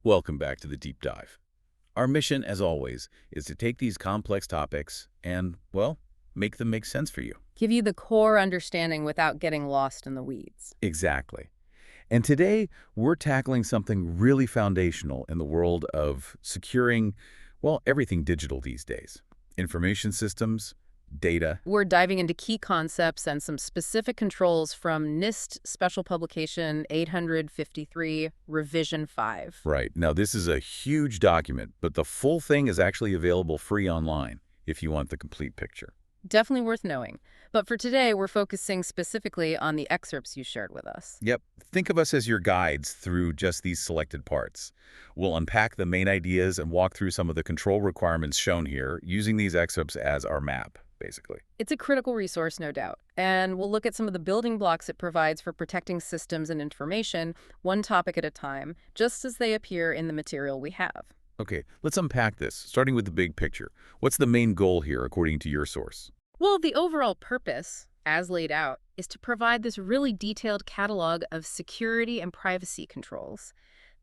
Welcome back to the Deep Dive. Our mission, as always, is to take these complex topics and, well, make them make sense for you. Give you the core understanding without getting lost in the weeds. Exactly. And today, we're tackling something really foundational in the world of securing, well, everything digital these days. Information systems, data. We're diving into key concepts and some specific controls from NIST Special Publication 853, Revision 5. Right. Now, this is a huge document, but the full thing is actually available free online if you want the complete picture. Definitely worth knowing. But for today, we're focusing specifically on the excerpts you shared with us. Yep. Think of us as your guides through just these selected parts. We'll unpack the main ideas and walk through some of the control requirements shown here, using these excerpts as our map, basically. It's a critical resource, no doubt. And we'll look at some of the building blocks it provides for protecting systems and information, one topic at a time, just as they appear in the material we have. Okay, let's unpack this, starting with the big picture. What's the main goal here, according to your source? Well, the overall purpose, as laid out, is to provide this really detailed catalog of security and privacy controls.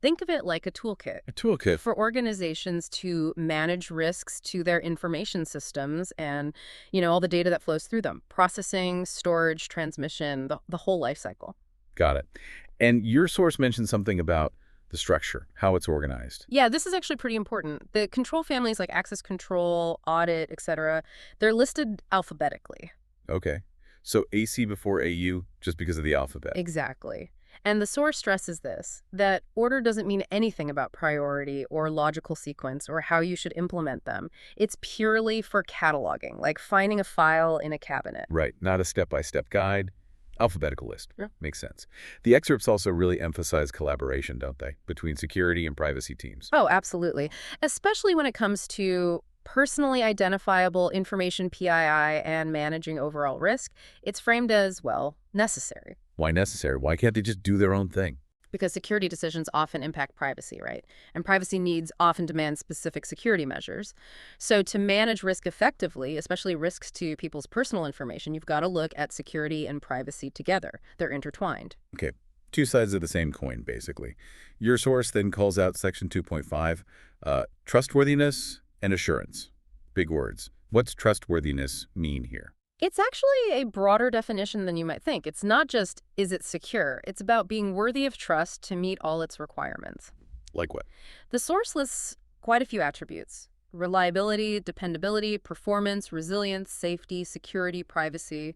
Think of it like a toolkit. A toolkit. For organizations to manage risks to their information systems and, all the data that flows through them. Processing, storage, transmission, the whole life cycle. Got it. And your source mentioned something about the structure, how it's organized. Yeah, this is actually pretty important. The control families like access control, audit, etc., they're listed alphabetically. Okay. So AC before AU, just because of the alphabet. Exactly. And the source stresses this, that order doesn't mean anything about priority or logical sequence or how you should implement them. It's purely for cataloging, like finding a file in a cabinet. Right, not a step-by-step guide. Alphabetical list. Yeah. Makes sense. The excerpts also really emphasize collaboration, don't they, between security and privacy teams? Oh, absolutely. Especially when it comes to personally identifiable information PII and managing overall risk. It's framed as, well, necessary. Why necessary? Why can't they just do their own thing? Because security decisions often impact privacy, right? And privacy needs often demand specific security measures. So to manage risk effectively, especially risks to people's personal information, you've got to look at security and privacy together. They're intertwined. Okay, two sides of the same coin, basically. Your source then calls out Section 2.5, trustworthiness and assurance. Big words. What's trustworthiness mean here? It's actually a broader definition than you might think. It's not just, is it secure? It's about being worthy of trust to meet all its requirements. Like what? The source lists quite a few attributes: reliability, dependability, performance, resilience, safety, security, privacy,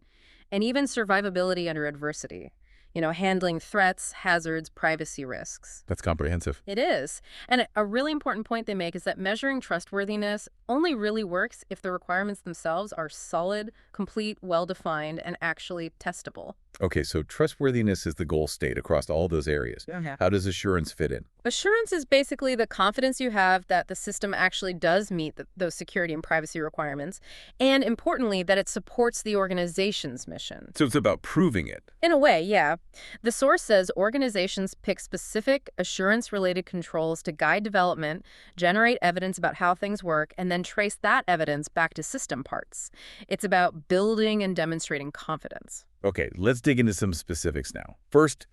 and even survivability under adversity. Handling threats, hazards, privacy risks. That's comprehensive. It is. And a really important point they make is that measuring trustworthiness only really works if the requirements themselves are solid, complete, well-defined, and actually testable. Okay, so trustworthiness is the goal state across all those areas. Yeah. How does assurance fit in? Assurance is basically the confidence you have that the system actually does meet those security and privacy requirements, and importantly, that it supports the organization's mission. So it's about proving it. In a way, yeah. The source says organizations pick specific assurance-related controls to guide development, generate evidence about how things work, and then trace that evidence back to system parts. It's about building and demonstrating confidence. Okay, let's dig into some specifics now. First,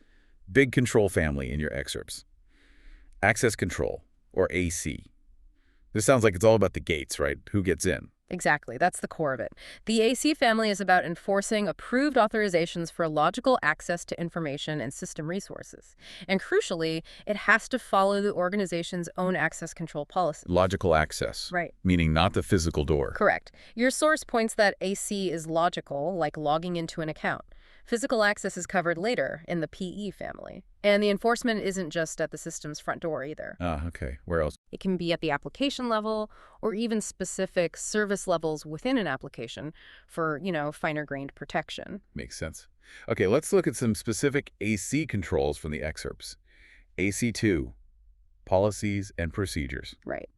big control family in your excerpts. Access control, or AC. This sounds like it's all about the gates, right? Who gets in? Exactly. That's the core of it. The AC family is about enforcing approved authorizations for logical access to information and system resources. And crucially, it has to follow the organization's own access control policy. Logical access. Right. Meaning not the physical door. Correct. Your source points that AC is logical, like logging into an account. Physical access is covered later in the PE family. And the enforcement isn't just at the system's front door either. Okay. Where else? It can be at the application level or even specific service levels within an application for, finer-grained protection. Makes sense. Okay, let's look at some specific AC controls from the excerpts. AC2, policies and procedures. Right.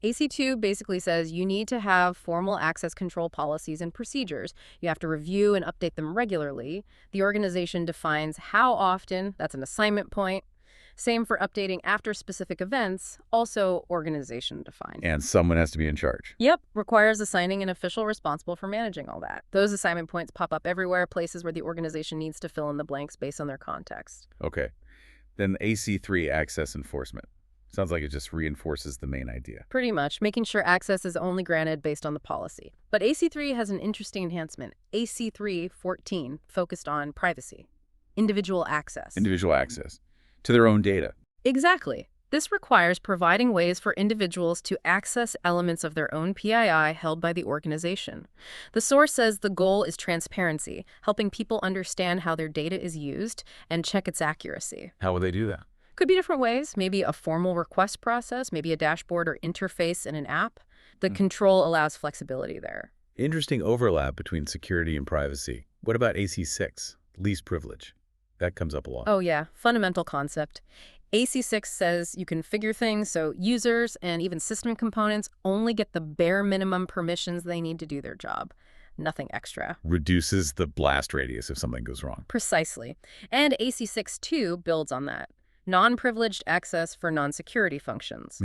AC2 basically says you need to have formal access control policies and procedures. You have to review and update them regularly. The organization defines how often, that's an assignment point. Same for updating after specific events, also organization defined. And someone has to be in charge. Yep, requires assigning an official responsible for managing all that. Those assignment points pop up everywhere, places where the organization needs to fill in the blanks based on their context. Okay. Then AC3, access enforcement. Sounds like it just reinforces the main idea. Pretty much, making sure access is only granted based on the policy. But AC3 has an interesting enhancement. AC3-14 focused on privacy. Individual access. Individual access to their own data. Exactly. This requires providing ways for individuals to access elements of their own PII held by the organization. The source says the goal is transparency, helping people understand how their data is used and check its accuracy. How will they do that? Could be different ways, maybe a formal request process, maybe a dashboard or interface in an app. The control allows flexibility there. Interesting overlap between security and privacy. What about AC6, least privilege? That comes up a lot. Oh yeah, fundamental concept. AC6 says you configure things so users and even system components only get the bare minimum permissions they need to do their job. Nothing extra. Reduces the blast radius if something goes wrong. Precisely. And AC6-2 builds on that. Non-privileged access for non-security functions.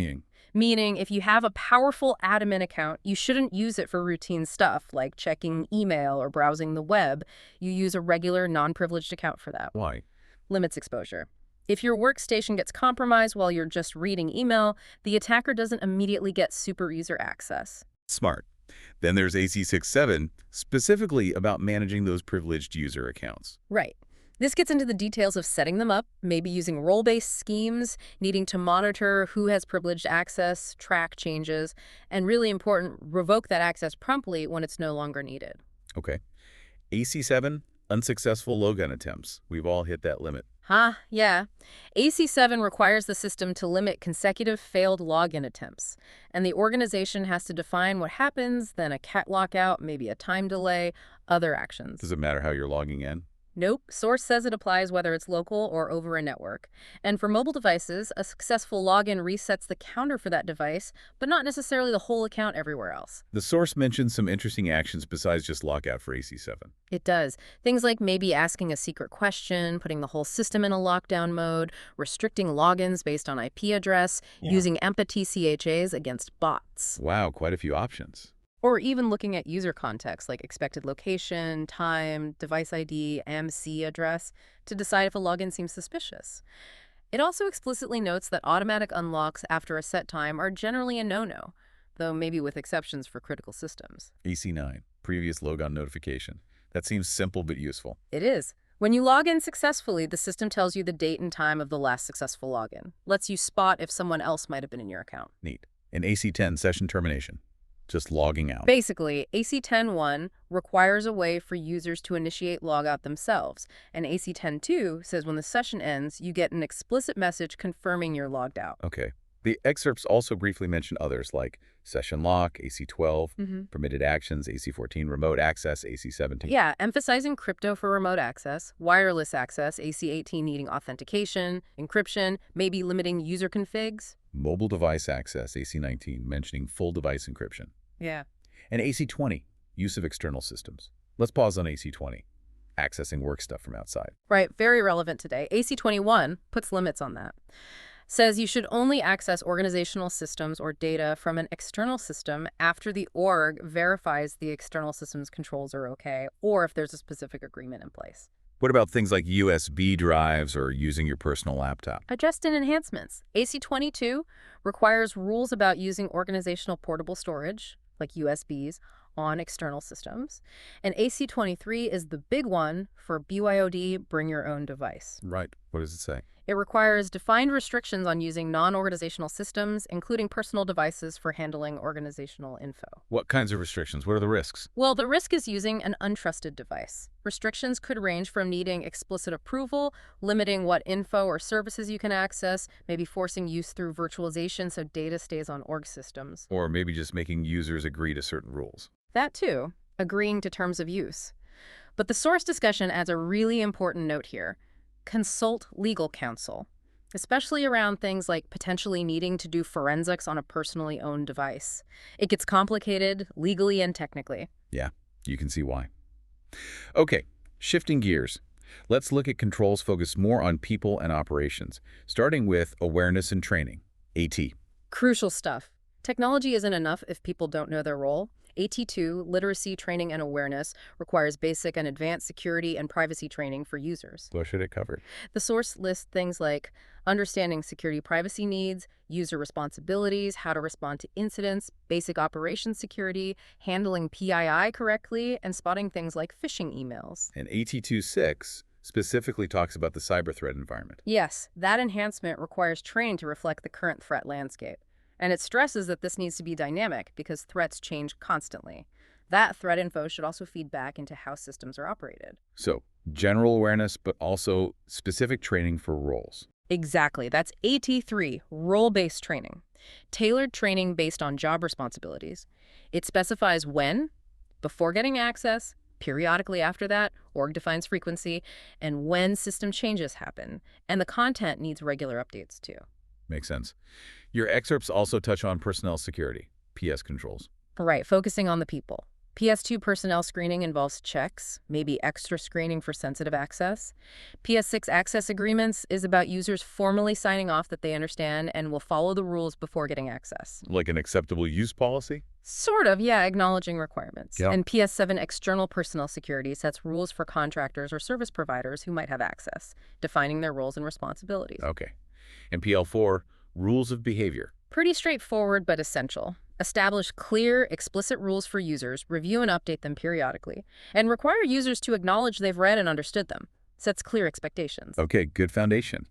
Meaning, if you have a powerful admin account, you shouldn't use it for routine stuff like checking email or browsing the web. You use a regular non-privileged account for that. Why? Limits exposure. If your workstation gets compromised while you're just reading email, the attacker doesn't immediately get super user access. Smart. Then there's AC6-7, specifically about managing those privileged user accounts. Right. This gets into the details of setting them up, maybe using role-based schemes, needing to monitor who has privileged access, track changes, and really important, revoke that access promptly when it's no longer needed. Okay. AC7, unsuccessful login attempts. We've all hit that limit. Yeah. AC7 requires the system to limit consecutive failed login attempts, and the organization has to define what happens, then a cat lockout, maybe a time delay, other actions. Does it matter how you're logging in? Nope. Source says it applies whether it's local or over a network. And for mobile devices, a successful login resets the counter for that device, but not necessarily the whole account everywhere else. The source mentions some interesting actions besides just lockout for AC7. It does. Things like maybe asking a secret question, putting the whole system in a lockdown mode, restricting logins based on IP address, using empathy CHAs against bots. Wow, quite a few options. Or even looking at user context like expected location, time, device ID, MC address to decide if a login seems suspicious. It also explicitly notes that automatic unlocks after a set time are generally a no-no, though maybe with exceptions for critical systems. AC9, previous logon notification. That seems simple but useful. It is. When you log in successfully, the system tells you the date and time of the last successful login. Lets you spot if someone else might have been in your account. Neat. And AC10, session termination. Just logging out. Basically, AC10.1 requires a way for users to initiate logout themselves, and AC10.2 says when the session ends, you get an explicit message confirming you're logged out. Okay. The excerpts also briefly mention others like session lock, AC12, permitted actions, AC14, remote access, AC17. Yeah, emphasizing crypto for remote access, wireless access, AC18 needing authentication, encryption, maybe limiting user configs. Mobile device access, AC19, mentioning full device encryption. Yeah. And AC20, use of external systems. Let's pause on AC20, accessing work stuff from outside. Right, very relevant today. AC21 puts limits on that. Says you should only access organizational systems or data from an external system after the org verifies the external system's controls are okay, or if there's a specific agreement in place. What about things like USB drives or using your personal laptop? Adjust-in enhancements. AC22 requires rules about using organizational portable storage, like USBs, on external systems. And AC23 is the big one for BYOD, bring your own device. Right. What does it say? It requires defined restrictions on using non-organizational systems, including personal devices for handling organizational info. What kinds of restrictions? What are the risks? Well, the risk is using an untrusted device. Restrictions could range from needing explicit approval, limiting what info or services you can access, maybe forcing use through virtualization so data stays on org systems. Or maybe just making users agree to certain rules. That too, agreeing to terms of use. But the source discussion adds a really important note here. Consult legal counsel, especially around things like potentially needing to do forensics on a personally owned device. It gets complicated legally and technically. Yeah, you can see why. Okay, shifting gears. Let's look at controls focused more on people and operations, starting with awareness and training, AT. Crucial stuff. Technology isn't enough if people don't know their role. AT2, Literacy, Training, and Awareness, requires basic and advanced security and privacy training for users. What should it cover? The source lists things like understanding security privacy needs, user responsibilities, how to respond to incidents, basic operations security, handling PII correctly, and spotting things like phishing emails. And AT26 specifically talks about the cyber threat environment. Yes, that enhancement requires training to reflect the current threat landscape. And it stresses that this needs to be dynamic because threats change constantly. That threat info should also feed back into how systems are operated. So, general awareness, but also specific training for roles. Exactly. That's AT3, role-based training. Tailored training based on job responsibilities. It specifies when, before getting access, periodically after that, org defines frequency, and when system changes happen. And the content needs regular updates too. Makes sense. Your excerpts also touch on personnel security, PS controls. Right, focusing on the people. PS2 personnel screening involves checks, maybe extra screening for sensitive access. PS6 access agreements is about users formally signing off that they understand and will follow the rules before getting access. Like an acceptable use policy? Sort of, yeah, acknowledging requirements. Yeah. And PS7 external personnel security sets rules for contractors or service providers who might have access, defining their roles and responsibilities. Okay. And PL4, rules of behavior. Pretty straightforward but essential. Establish clear, explicit rules for users, review and update them periodically, and require users to acknowledge they've read and understood them. Sets clear expectations. Okay, good foundation.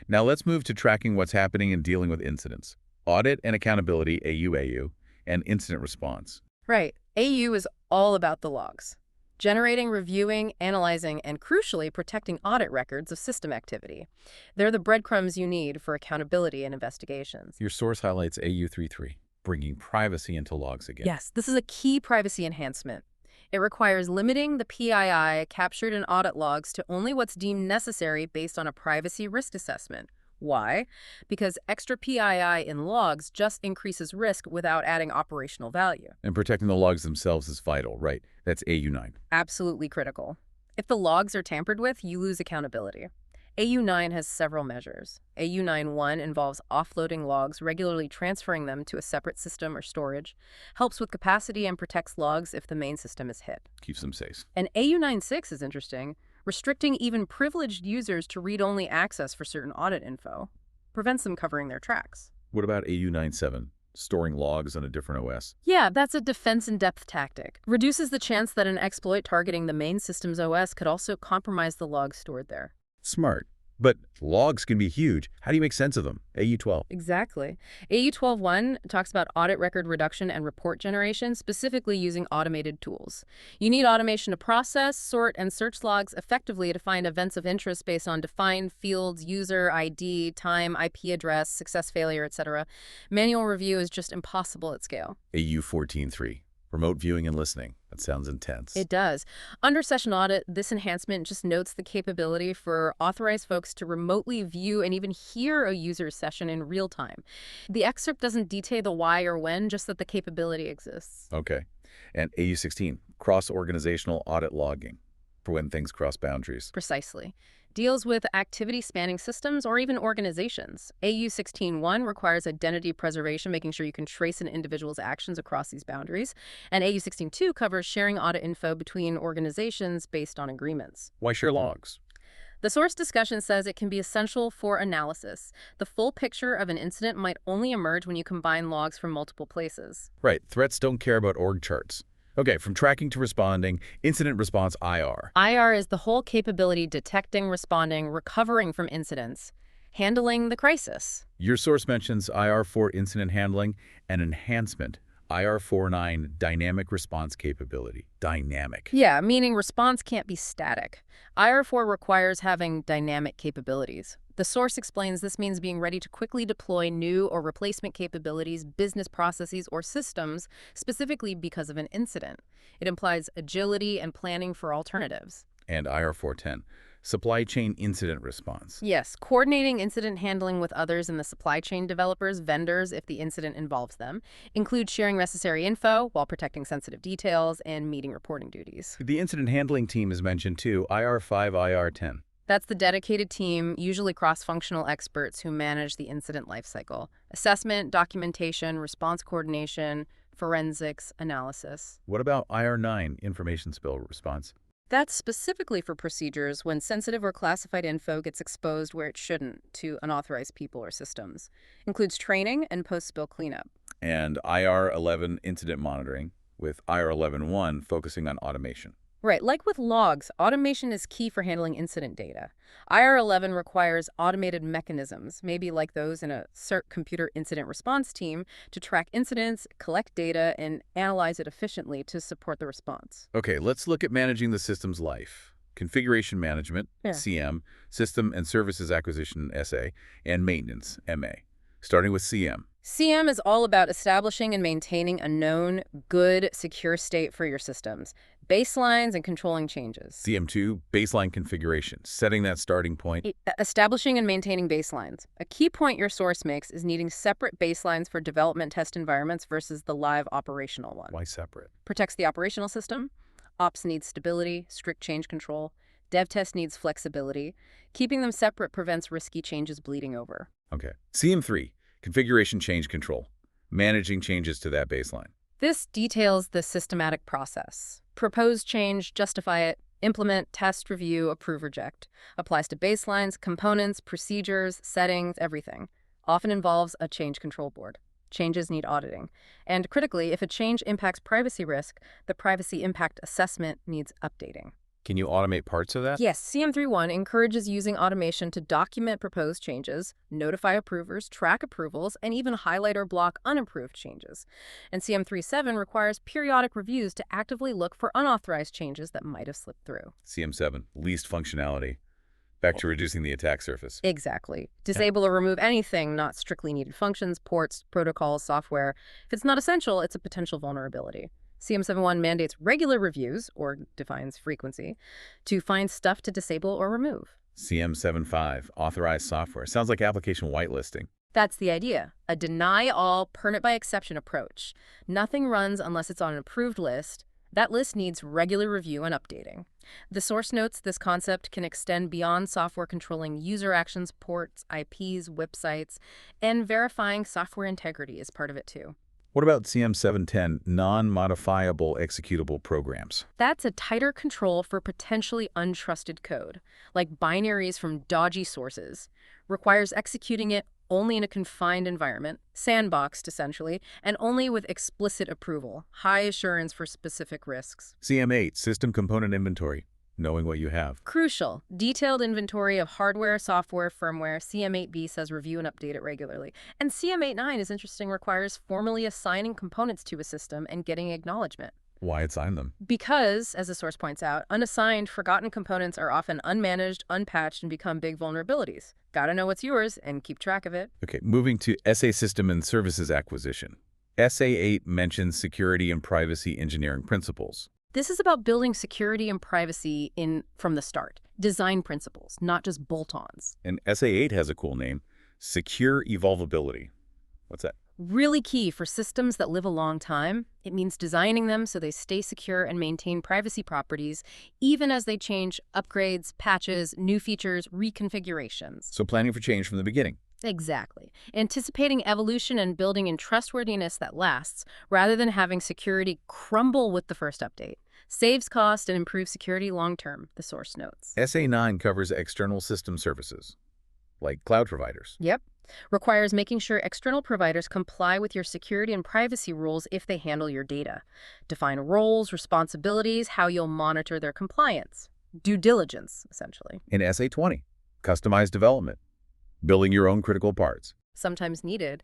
Now let's move to tracking what's happening and dealing with incidents. Audit and accountability, AU, and incident response. Right. AU is all about the logs. Generating, reviewing, analyzing, and crucially, protecting audit records of system activity. They're the breadcrumbs you need for accountability and investigations. Your source highlights AU33, bringing privacy into logs again. Yes, this is a key privacy enhancement. It requires limiting the PII captured in audit logs to only what's deemed necessary based on a privacy risk assessment. Why? Because extra PII in logs just increases risk without adding operational value. And protecting the logs themselves is vital, right? That's AU9. Absolutely critical. If the logs are tampered with, you lose accountability. AU9 has several measures. AU9.1 involves offloading logs, regularly transferring them to a separate system or storage, helps with capacity and protects logs if the main system is hit. Keeps them safe. And AU9.6 is interesting, restricting even privileged users to read-only access for certain audit info, prevents them covering their tracks. What about AU9.7, storing logs on a different OS? Yeah, that's a defense-in-depth tactic. Reduces the chance that an exploit targeting the main system's OS could also compromise the logs stored there. Smart. But logs can be huge. How do you make sense of them? AU12. Exactly. AU12.1 talks about audit record reduction and report generation, specifically using automated tools. You need automation to process, sort, and search logs effectively to find events of interest based on defined fields, user ID, time, IP address, success failure, etc. Manual review is just impossible at scale. AU14.3. Remote viewing and listening. That sounds intense. It does. Under session audit, this enhancement just notes the capability for authorized folks to remotely view and even hear a user's session in real time. The excerpt doesn't detail the why or when, just that the capability exists. Okay. And AU16, cross-organizational audit logging for when things cross boundaries. Precisely. Deals with activity-spanning systems or even organizations. AU16.1 requires identity preservation, making sure you can trace an individual's actions across these boundaries. And AU16.2 covers sharing audit info between organizations based on agreements. Why share logs? The source discussion says it can be essential for analysis. The full picture of an incident might only emerge when you combine logs from multiple places. Right. Threats don't care about org charts. Okay, from tracking to responding, incident response IR. IR is the whole capability detecting, responding, recovering from incidents, handling the crisis. Your source mentions IR for incident handling and enhancement, IR49 dynamic response capability. Dynamic. Yeah, meaning response can't be static. IR4 requires having dynamic capabilities. The source explains this means being ready to quickly deploy new or replacement capabilities, business processes, or systems, specifically because of an incident. It implies agility and planning for alternatives. And IR410, supply chain incident response. Yes, coordinating incident handling with others in the supply chain, developers, vendors, if the incident involves them, includes sharing necessary info while protecting sensitive details and meeting reporting duties. The incident handling team is mentioned too, IR5, IR10. That's the dedicated team, usually cross-functional experts who manage the incident lifecycle, Assessment, documentation, response coordination, forensics, analysis. What about IR9, information spill response? That's specifically for procedures when sensitive or classified info gets exposed where it shouldn't to unauthorized people or systems. Includes training and post-spill cleanup. And IR11 incident monitoring, with IR11.1 focusing on automation. Right, like with logs, automation is key for handling incident data. IR11 requires automated mechanisms, maybe like those in a CERT computer incident response team, to track incidents, collect data, and analyze it efficiently to support the response. Okay, let's look at managing the system's life. Configuration management, Yeah. CM, system and services acquisition, SA, and maintenance, MA. Starting with CM. CM is all about establishing and maintaining a known, good, secure state for your systems, baselines and controlling changes. CM2, baseline configuration, setting that starting point. Establishing and maintaining baselines. A key point your source makes is needing separate baselines for development test environments versus the live operational one. Why separate? Protects the operational system. Ops needs stability, strict change control. Dev test needs flexibility. Keeping them separate prevents risky changes bleeding over. Okay. CM3, configuration change control, managing changes to that baseline. This details the systematic process. Propose change, justify it, implement, test, review, approve, reject. Applies to baselines, components, procedures, settings, everything. Often involves a change control board. Changes need auditing. And critically, if a change impacts privacy risk, the privacy impact assessment needs updating. Can you automate parts of that? Yes, CM3.1 encourages using automation to document proposed changes, notify approvers, track approvals, and even highlight or block unapproved changes. And CM3.7 requires periodic reviews to actively look for unauthorized changes that might have slipped through. CM7, least functionality. Back to reducing the attack surface. Exactly. Disable or remove anything not strictly needed functions, ports, protocols, software. If it's not essential, it's a potential vulnerability. CM7.1 mandates regular reviews, or defines frequency, to find stuff to disable or remove. CM7.5, authorized software. Sounds like application whitelisting. That's the idea. A deny-all, permit-by-exception approach. Nothing runs unless it's on an approved list. That list needs regular review and updating. The source notes this concept can extend beyond software controlling user actions, ports, IPs, websites, and verifying software integrity is part of it too. What about CM7.10, non-modifiable executable programs? That's a tighter control for potentially untrusted code, like binaries from dodgy sources. Requires executing it only in a confined environment, sandboxed essentially, and only with explicit approval, high assurance for specific risks. CM8, system component inventory, knowing what you have. Crucial. Detailed inventory of hardware, software, firmware. CM8B says review and update it regularly. And CM8.9 is interesting, requires formally assigning components to a system and getting acknowledgement. Why assign them? Because, as the source points out, unassigned, forgotten components are often unmanaged, unpatched, and become big vulnerabilities. Gotta know what's yours and keep track of it. Okay, moving to SA system and services acquisition. SA8 mentions security and privacy engineering principles. This is about building security and privacy from the start. Design principles, not just bolt-ons. And SA8 has a cool name, secure evolvability. What's that? Really key for systems that live a long time. It means designing them so they stay secure and maintain privacy properties, even as they change upgrades, patches, new features, reconfigurations. So planning for change from the beginning. Exactly. Anticipating evolution and building in trustworthiness that lasts, rather than having security crumble with the first update. Saves cost and improves security long-term, the source notes. SA9 covers external system services, like cloud providers. Yep. Requires making sure external providers comply with your security and privacy rules if they handle your data. Define roles, responsibilities, how you'll monitor their compliance. Due diligence, essentially. In SA20, customized development, building your own critical parts. Sometimes needed.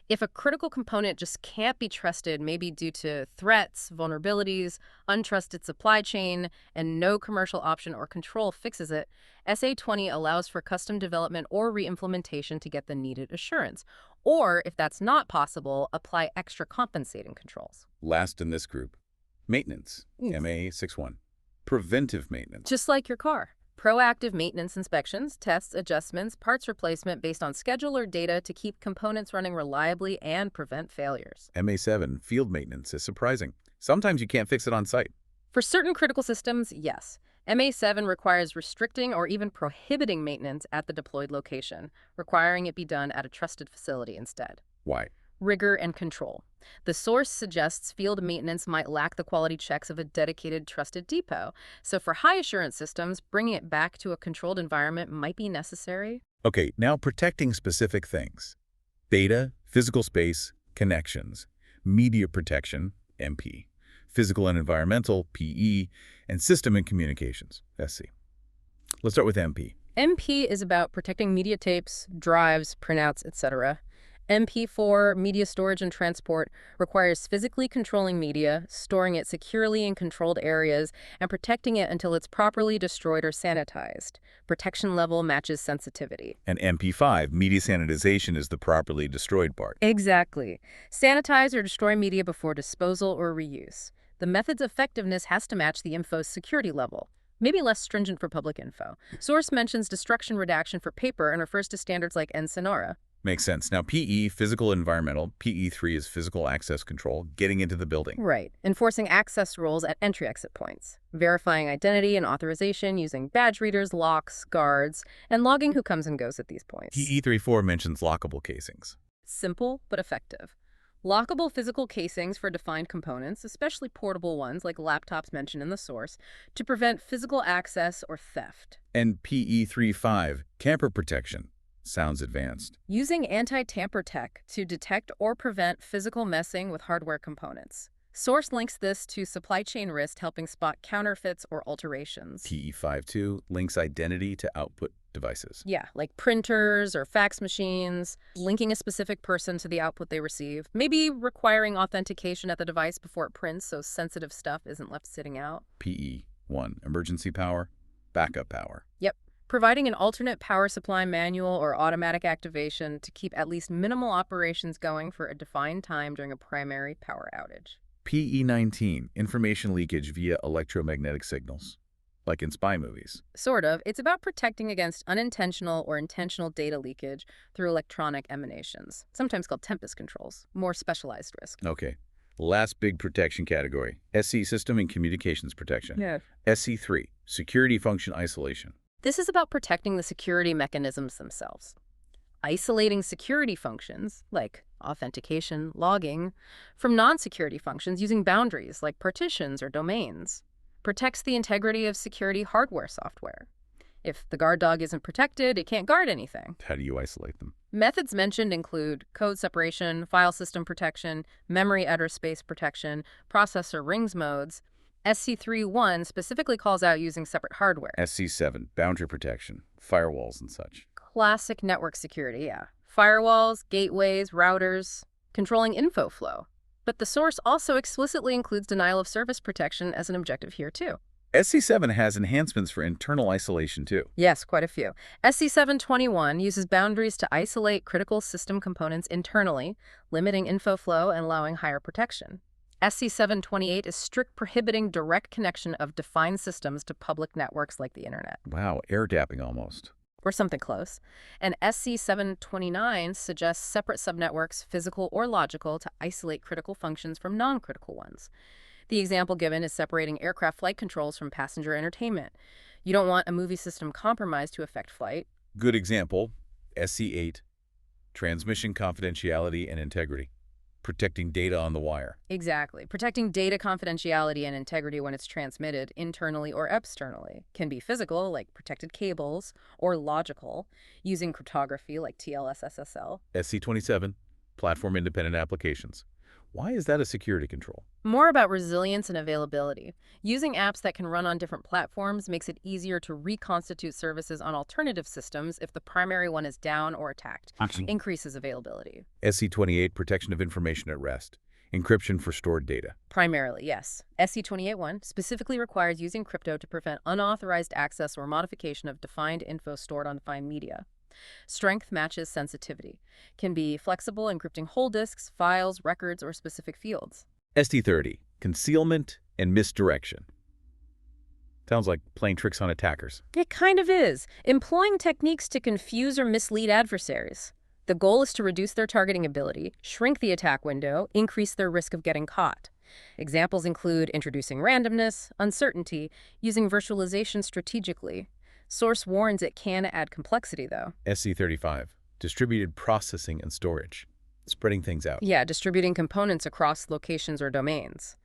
If a critical component just can't be trusted, maybe due to threats, vulnerabilities, untrusted supply chain, and no commercial option or control fixes it, SA20 allows for custom development or re-implementation to get the needed assurance. Or, if that's not possible, apply extra compensating controls. Last in this group, maintenance, MA61, preventive maintenance. Just like your car. Proactive maintenance inspections, tests, adjustments, parts replacement based on schedule or data to keep components running reliably and prevent failures. MA7, field maintenance, is surprising. Sometimes you can't fix it on site. For certain critical systems, yes. MA7 requires restricting or even prohibiting maintenance at the deployed location, requiring it be done at a trusted facility instead. Why? Rigor and control. The source suggests field maintenance might lack the quality checks of a dedicated, trusted depot. So for high-assurance systems, bringing it back to a controlled environment might be necessary. Okay, now protecting specific things. Data, physical space, connections, media protection, MP, physical and environmental, PE, and system and communications, SC. Let's start with MP. MP is about protecting media tapes, drives, printouts, etc. MP4, media storage and transport, requires physically controlling media, storing it securely in controlled areas, and protecting it until it's properly destroyed or sanitized. Protection level matches sensitivity. And MP5, media sanitization, is the properly destroyed part. Exactly. Sanitize or destroy media before disposal or reuse. The method's effectiveness has to match the info's security level. Maybe less stringent for public info. Source mentions destruction redaction for paper and refers to standards like NSONARA. Makes sense. Now, PE, physical environmental, PE3 is physical access control, getting into the building. Right. Enforcing access rules at entry-exit points. Verifying identity and authorization using badge readers, locks, guards, and logging who comes and goes at these points. PE34 mentions lockable casings. Simple but effective. Lockable physical casings for defined components, especially portable ones like laptops mentioned in the source, to prevent physical access or theft. And PE35, tamper protection. Sounds advanced. Using anti-tamper tech to detect or prevent physical messing with hardware components. Source links this to supply chain risk, helping spot counterfeits or alterations. PE52 links identity to output devices. Yeah, like printers or fax machines, linking a specific person to the output they receive, maybe requiring authentication at the device before it prints so sensitive stuff isn't left sitting out. PE1, emergency power, backup power. Yep. Providing an alternate power supply manual or automatic activation to keep at least minimal operations going for a defined time during a primary power outage. PE19, information leakage via electromagnetic signals, like in spy movies. Sort of. It's about protecting against unintentional or intentional data leakage through electronic emanations, sometimes called tempest controls, more specialized risk. Okay. Last big protection category, SC, system and communications protection. Yeah. SC3, security function isolation. This is about protecting the security mechanisms themselves. Isolating security functions, like authentication, logging, from non-security functions using boundaries like partitions or domains, protects the integrity of security hardware software. If the guard dog isn't protected, it can't guard anything. How do you isolate them? Methods mentioned include code separation, file system protection, memory address space protection, processor rings modes. SC3.1 specifically calls out using separate hardware. SC7, boundary protection, firewalls and such. Classic network security, yeah. Firewalls, gateways, routers, controlling info flow. But the source also explicitly includes denial of service protection as an objective here, too. SC7 has enhancements for internal isolation, too. Yes, quite a few. SC721 uses boundaries to isolate critical system components internally, limiting info flow and allowing higher protection. SC728 is strict prohibiting direct connection of defined systems to public networks like the internet. Wow, air dapping almost. Or something close. And SC729 suggests separate subnetworks, physical or logical, to isolate critical functions from non-critical ones. The example given is separating aircraft flight controls from passenger entertainment. You don't want a movie system compromised to affect flight. Good example, SC8, transmission confidentiality and integrity. Protecting data on the wire. Exactly. Protecting data confidentiality and integrity when it's transmitted, internally or externally. Can be physical, like protected cables, or logical, using cryptography like TLS-SSL. SC27, platform-independent applications. Why is that a security control? More about resilience and availability. Using apps that can run on different platforms makes it easier to reconstitute services on alternative systems if the primary one is down or attacked. Increases availability. SC28, protection of information at rest. Encryption for stored data. Primarily, yes. SC28.1 specifically requires using crypto to prevent unauthorized access or modification of defined info stored on defined media. Strength matches sensitivity. Can be flexible, encrypting whole disks, files, records, or specific fields. ST30, concealment and misdirection. Sounds like playing tricks on attackers. It kind of is. Employing techniques to confuse or mislead adversaries. The goal is to reduce their targeting ability, shrink the attack window, increase their risk of getting caught. Examples include introducing randomness, uncertainty, using virtualization strategically. Source warns it can add complexity, though. SC35, distributed processing and storage. spreading things out. Yeah, distributing components across locations or domains.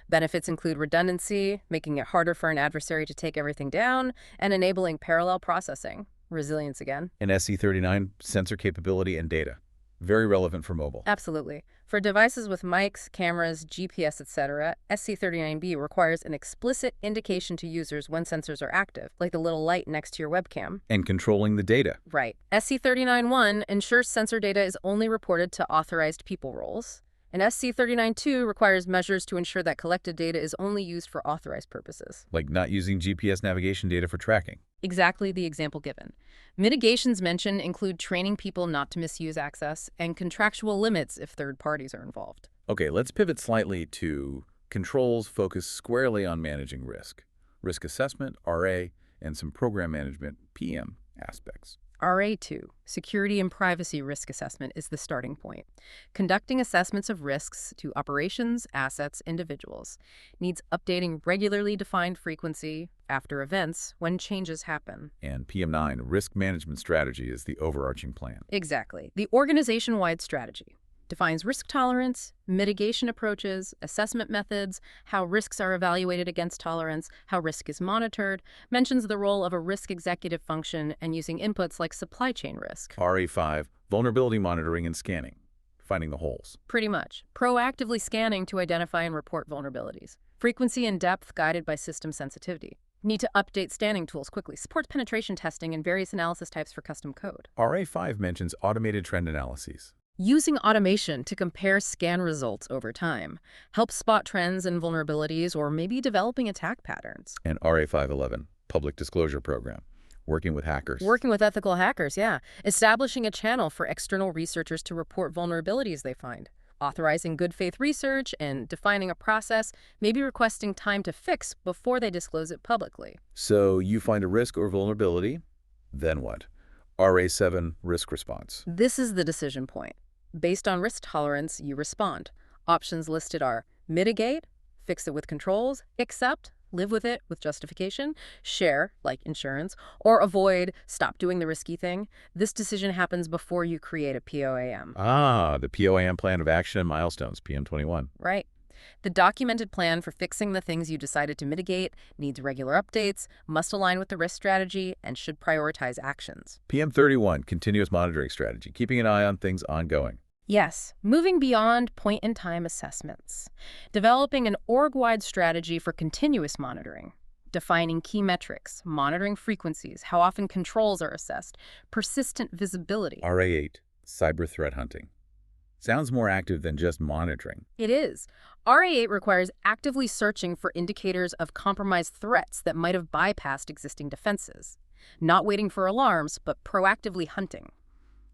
Benefits include redundancy, making it harder for an adversary to take everything down, and enabling parallel processing. Resilience again. And SC39, sensor capability and data. Very relevant for mobile. Absolutely. For devices with mics, cameras, GPS, etc., SC39B requires an explicit indication to users when sensors are active, like the little light next to your webcam. And controlling the data. Right. SC39-1 ensures sensor data is only reported to authorized people roles. And SC39-2 requires measures to ensure that collected data is only used for authorized purposes. Like not using GPS navigation data for tracking. Exactly the example given. Mitigations mentioned include training people not to misuse access and contractual limits if third parties are involved. Okay, let's pivot slightly to controls focused squarely on managing risk. Risk assessment, RA, and some program management, PM, aspects. RA2, Security and Privacy Risk Assessment, is the starting point. Conducting assessments of risks to operations, assets, individuals. Needs updating regularly defined frequency after events when changes happen. And PM9, risk management strategy, is the overarching plan. Exactly. The organization-wide strategy defines risk tolerance, mitigation approaches, assessment methods, how risks are evaluated against tolerance, how risk is monitored, mentions the role of a risk executive function and using inputs like supply chain risk. RA5, vulnerability monitoring and scanning, finding the holes. Pretty much. Proactively scanning to identify and report vulnerabilities. Frequency and depth guided by system sensitivity. Need to update scanning tools quickly. Supports penetration testing and various analysis types for custom code. RA5 mentions automated trend analyses. Using automation to compare scan results over time. Helps spot trends and vulnerabilities or maybe developing attack patterns. And RA511, public disclosure program, working with hackers. Working with ethical hackers, yeah. Establishing a channel for external researchers to report vulnerabilities they find. Authorizing good faith research and defining a process, maybe requesting time to fix before they disclose it publicly. So you find a risk or vulnerability, then what? RA7, risk response. This is the decision point. Based on risk tolerance, you respond. Options listed are mitigate, fix it with controls, accept, live with it with justification, share, like insurance, or avoid, stop doing the risky thing. This decision happens before you create a POAM. Ah, the POAM plan of action and milestones, PM21. Right. The documented plan for fixing the things you decided to mitigate needs regular updates, must align with the risk strategy, and should prioritize actions. PM31, continuous monitoring strategy, keeping an eye on things ongoing. Yes, moving beyond point-in-time assessments. Developing an org-wide strategy for continuous monitoring. Defining key metrics, monitoring frequencies, how often controls are assessed, persistent visibility. RA8, cyber threat hunting. Sounds more active than just monitoring. It is. RA8 requires actively searching for indicators of compromised threats that might have bypassed existing defenses. Not waiting for alarms, but proactively hunting.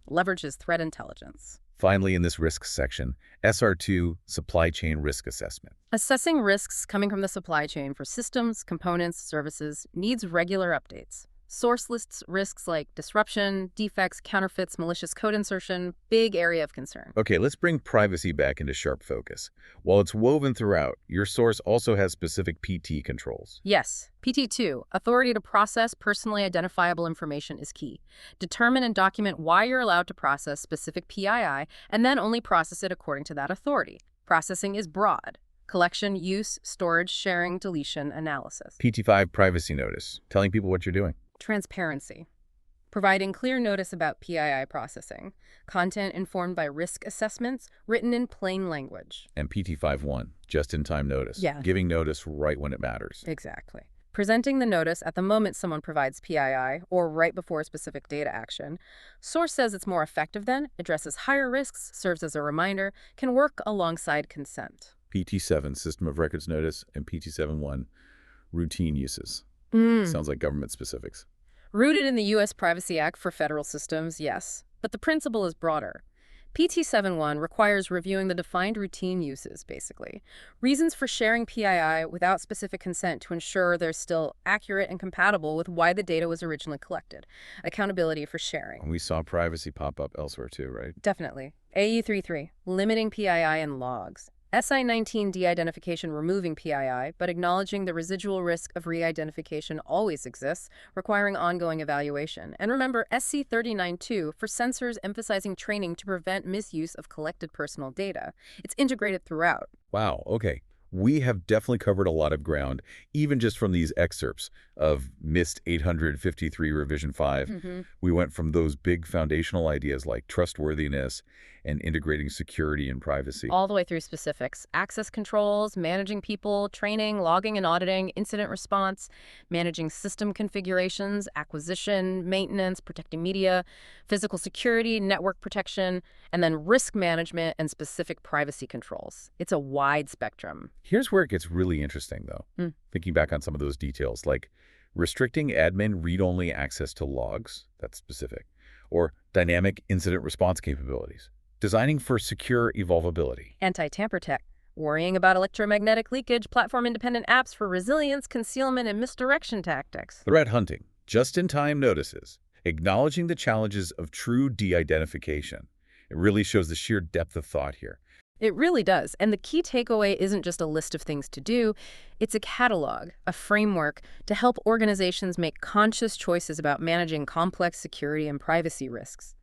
Leverages threat intelligence. Finally, in this risks section, SR2, supply chain risk assessment. Assessing risks coming from the supply chain for systems, components, services needs regular updates. Source lists risks like disruption, defects, counterfeits, malicious code insertion, big area of concern. Okay, let's bring privacy back into sharp focus. While it's woven throughout, your source also has specific PT controls. Yes, PT2, authority to process personally identifiable information is key. Determine and document why you're allowed to process specific PII, and then only process it according to that authority. Processing is broad. Collection, use, storage, sharing, deletion, analysis. PT5, privacy notice, telling people what you're doing. Transparency. Providing clear notice about PII processing. Content informed by risk assessments, written in plain language. And PT51, just-in-time notice. Yeah. Giving notice right when it matters. Exactly. Presenting the notice at the moment someone provides PII or right before a specific data action. Source says it's more effective then, addresses higher risks, serves as a reminder, can work alongside consent. PT7, system of records notice, and PT71, routine uses. Sounds like government specifics. Rooted in the U.S. Privacy Act for federal systems, yes, but the principle is broader. PT71 requires reviewing the defined routine uses, basically. Reasons for sharing PII without specific consent to ensure they're still accurate and compatible with why the data was originally collected. Accountability for sharing. We saw privacy pop up elsewhere too, right? Definitely. AE33, limiting PII and logs. SI-19 de-identification removing PII, but acknowledging the residual risk of re-identification always exists, requiring ongoing evaluation. And remember, SC-39-2 for sensors emphasizing training to prevent misuse of collected personal data. It's integrated throughout. Wow, okay. We have definitely covered a lot of ground, even just from these excerpts of MIST 853 Revision 5. We went from those big foundational ideas like trustworthiness and integrating security and privacy. All the way through specifics. Access controls, managing people, training, logging and auditing, incident response, managing system configurations, acquisition, maintenance, protecting media, physical security, network protection, and then risk management and specific privacy controls. It's a wide spectrum. Here's where it gets really interesting, though. Thinking back on some of those details, like restricting admin read-only access to logs, that's specific, or dynamic incident response capabilities. Designing for secure evolvability. Anti-tamper tech. Worrying about electromagnetic leakage, platform-independent apps for resilience, concealment, and misdirection tactics. Threat hunting. Just-in-time notices. Acknowledging the challenges of true de-identification. It really shows the sheer depth of thought here. It really does. And the key takeaway isn't just a list of things to do. It's a catalog, a framework to help organizations make conscious choices about managing complex security and privacy risks.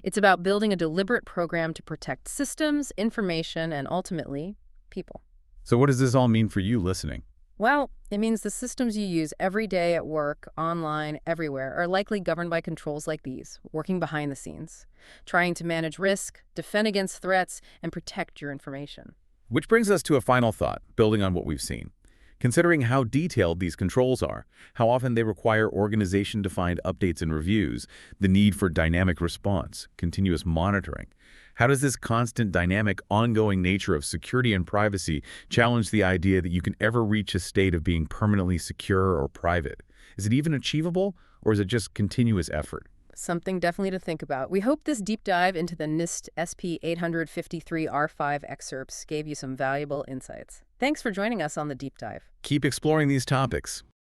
It's about building a deliberate program to protect systems, information, and ultimately, people. So what does this all mean for you listening? Well, it means the systems you use every day at work, online, everywhere, are likely governed by controls like these, working behind the scenes, trying to manage risk, defend against threats, and protect your information. Which brings us to a final thought, building on what we've seen. Considering how detailed these controls are, how often they require organization-defined updates and reviews, the need for dynamic response, continuous monitoring, how does this constant, dynamic, ongoing nature of security and privacy challenge the idea that you can ever reach a state of being permanently secure or private? Is it even achievable, or is it just continuous effort? Something definitely to think about. We hope this deep dive into the NIST SP 853 R5 excerpts gave you some valuable insights. Thanks for joining us on the deep dive. Keep exploring these topics.